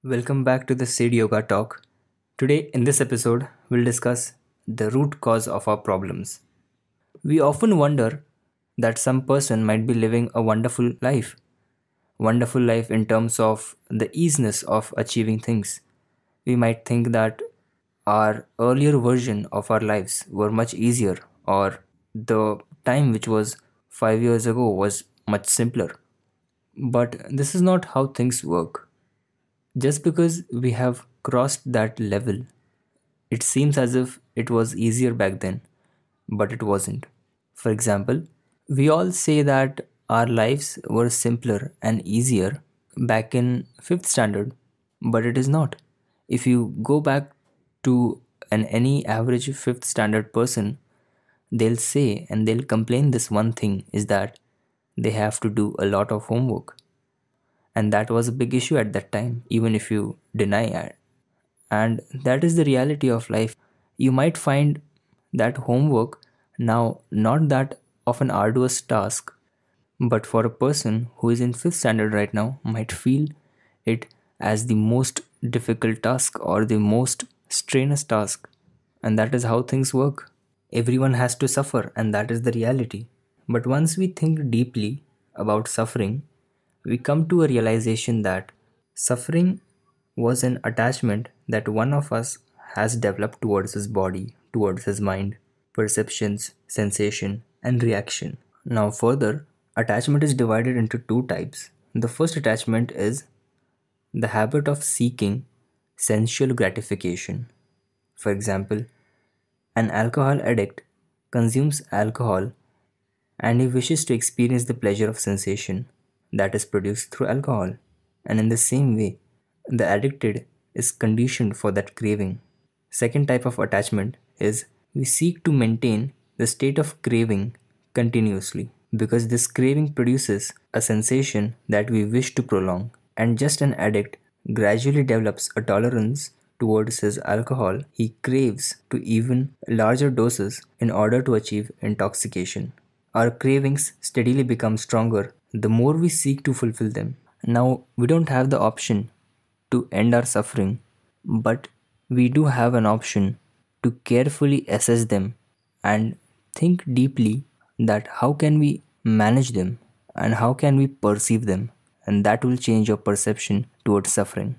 Welcome back to the Sid Yoga Talk. Today, in this episode, we'll discuss the root cause of our problems. We often wonder that some person might be living a wonderful life in terms of the easiness of achieving things. We might think that our earlier version of our lives were much easier, or the time which was 5 years ago was much simpler. But this is not how things work. Just because we have crossed that level, it seems as if it was easier back then, but it wasn't. For example, we all say that our lives were simpler and easier back in 5th standard, but it is not. If you go back to any average 5th standard person, they'll say and they'll complain this one thing is that they have to do a lot of homework. And that was a big issue at that time, even if you deny it. And that is the reality of life. You might find that homework now not that of an arduous task, but for a person who is in 5th standard right now might feel it as the most difficult task or the most strenuous task. And that is how things work. Everyone has to suffer, and that is the reality. But once we think deeply about suffering, we come to a realization that suffering was an attachment that one of us has developed towards his body, towards his mind, perceptions, sensation, and reaction. Now, further, attachment is divided into two types. The first attachment is the habit of seeking sensual gratification. For example, an alcohol addict consumes alcohol and he wishes to experience the pleasure of sensation that is produced through alcohol. And in the same way, the addicted is conditioned for that craving. Second type of attachment is we seek to maintain the state of craving continuously because this craving produces a sensation that we wish to prolong. And just an addict gradually develops a tolerance towards his alcohol, he craves to even larger doses in order to achieve intoxication. Our cravings steadily become stronger the more we seek to fulfill them. Now, we don't have the option to end our suffering, but we do have an option to carefully assess them and think deeply that how can we manage them and how can we perceive them, and that will change your perception towards suffering.